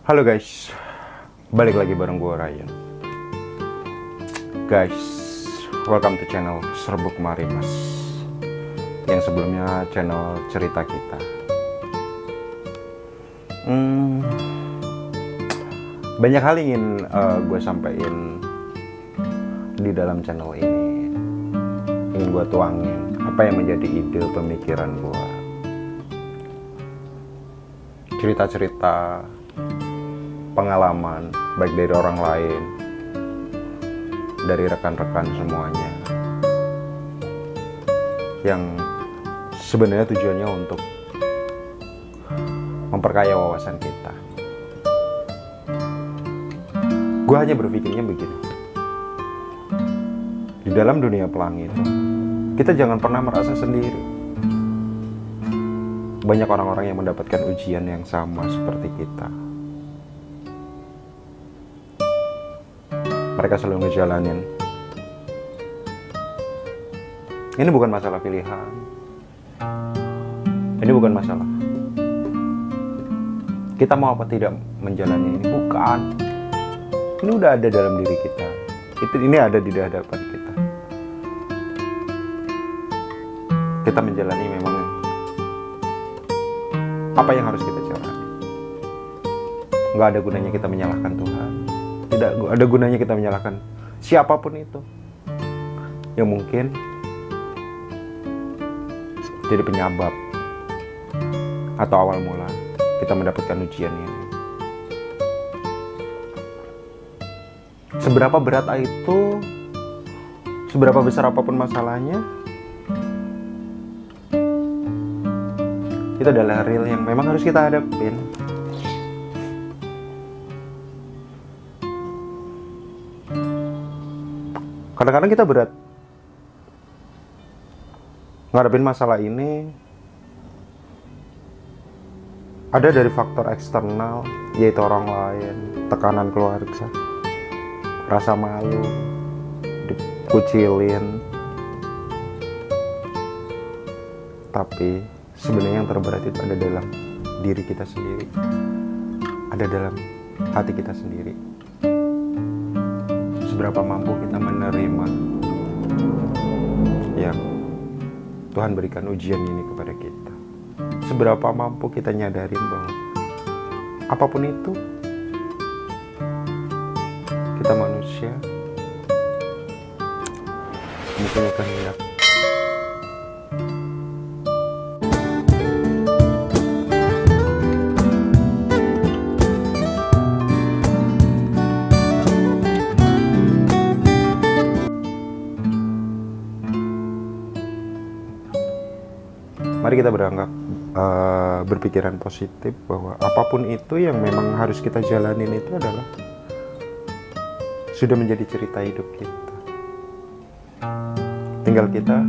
Halo guys, balik lagi bareng gue Ryan. Guys, welcome to channel Serbuk Marimas, yang sebelumnya channel cerita kita. Banyak hal ingin gue sampaikan di dalam channel ini. Ingin gue tuangin apa yang menjadi ide pemikiran gue, cerita-cerita pengalaman baik dari orang lain, dari rekan-rekan semuanya, yang sebenarnya tujuannya untuk memperkaya wawasan kita. Gue hanya berpikirnya begini, di dalam dunia pelangi itu kita jangan pernah merasa sendiri. Banyak orang-orang yang mendapatkan ujian yang sama seperti kita. Mereka selalu ngejalanin. Ini bukan masalah pilihan. Ini bukan masalah kita mau apa tidak menjalani ini. Bukan. Ini udah ada dalam diri kita. Ini ada di hadapan kita. Kita menjalani memang apa yang harus kita jalani. Nggak ada gunanya kita menyalahkan Tuhan. Tidak ada gunanya kita menyalahkan siapapun itu yang mungkin jadi penyebab atau awal mula kita mendapatkan ujian ini. Seberapa berat itu, seberapa besar apapun masalahnya, itu adalah real yang memang harus kita hadapin. Kadang-kadang kita berat ngadepin masalah ini, ada dari faktor eksternal, yaitu orang lain, tekanan keluarga, rasa malu, dikucilin. Tapi sebenarnya yang terberat itu ada dalam diri kita sendiri, ada dalam hati kita sendiri. Seberapa mampu kita menerima yang Tuhan berikan ujian ini kepada kita. Seberapa mampu kita nyadarin bahwa apapun itu, kita manusia mempunyai kehendak. Mari kita berpikiran positif bahwa apapun itu yang memang harus kita jalanin itu adalah sudah menjadi cerita hidup kita. Tinggal kita,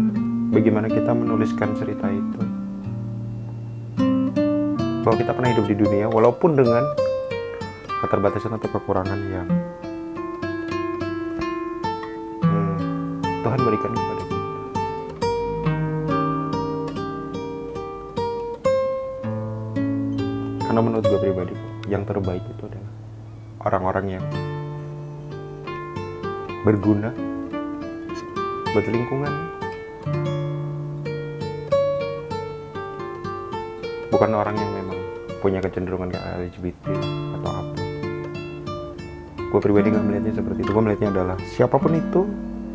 bagaimana kita menuliskan cerita itu. Bahwa kita pernah hidup di dunia walaupun dengan keterbatasan atau kekurangan yang Tuhan berikan kepada kita. Karena menurut gue pribadi, yang terbaik itu adalah orang-orang yang berguna buat lingkungan. Bukan orang yang memang punya kecenderungan ke LGBT atau apa. Gue pribadi gak melihatnya seperti itu. Gue melihatnya adalah siapapun itu,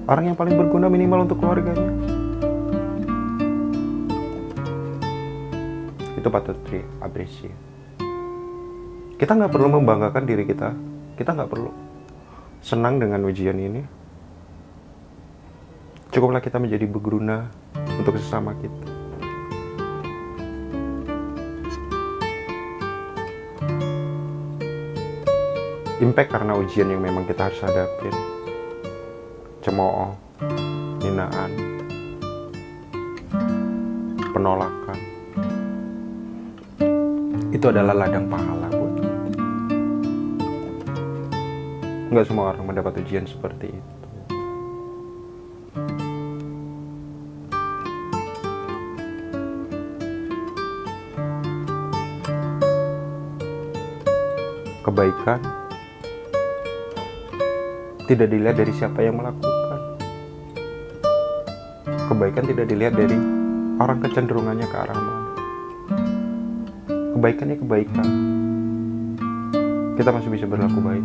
orang yang paling berguna minimal untuk keluarganya. Itu patut diapresiasi. Kita nggak perlu membanggakan diri kita. Kita nggak perlu senang dengan ujian ini. Cukuplah kita menjadi berguna untuk sesama kita. Impact karena ujian yang memang kita harus hadapin. Cemooh, hinaan, penolakan. Itu adalah ladang pahala buat kita. Nggak semua orang mendapat ujian seperti itu. kebaikan tidak dilihat dari siapa yang melakukan. Kebaikan tidak dilihat dari orang kecenderungannya ke arah mana. Kebaikannya kebaikan. Kita masih bisa berlaku baik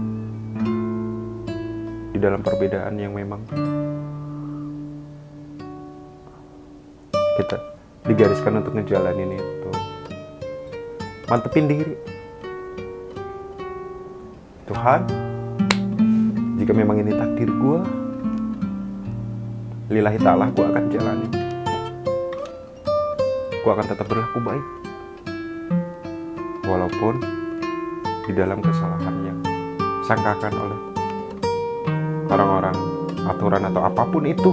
di dalam perbedaan yang memang kita digariskan untuk ngejalanin itu. Mantepin diri. Tuhan, jika memang ini takdir gue, lillahi ta'ala, gue akan jalani. Gue akan tetap berlaku baik, walaupun di dalam kesalahan yang sangkakan oleh orang-orang, aturan atau apapun itu.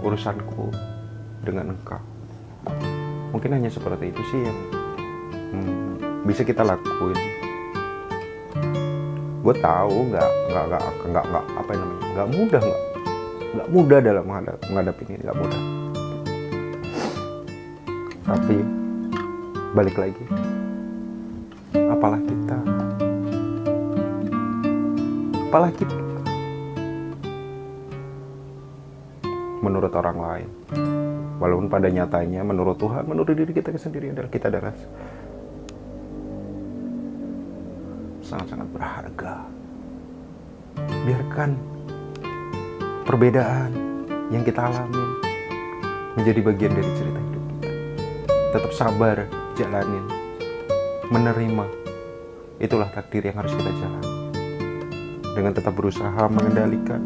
Urusanku dengan engkau. Mungkin hanya seperti itu sih yang bisa kita lakuin. Gue tahu nggak apa yang namanya, nggak mudah dalam menghadapi ini, nggak mudah. Tapi balik lagi, apalah kita menurut orang lain, walaupun pada nyatanya menurut Tuhan, menurut diri kita sendiri adalah kita adalah sangat-sangat berharga. Biarkan perbedaan yang kita alami menjadi bagian dari cerita hidup kita. Tetap sabar, jalanin, menerima. Itulah takdir yang harus kita jalani. Dengan tetap berusaha mengendalikan,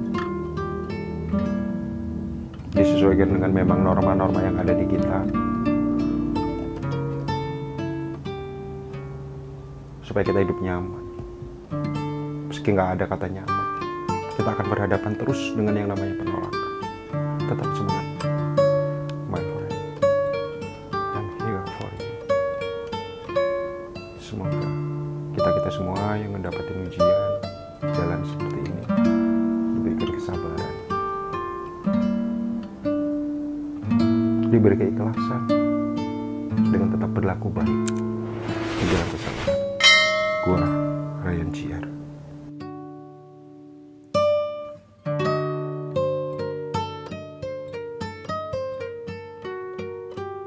disesuaikan dengan memang norma-norma yang ada di kita, supaya kita hidup nyaman. Meski nggak ada kata nyaman, kita akan berhadapan terus dengan yang namanya penolakan. Tetap semangat, my friend. I'm here for you. Semoga kita semua yang mendapatkan ujian jalan seperti ini diberikan kesabaran, diberi keikhlasan, dengan tetap berlaku baik di dalam kesabaran. Gua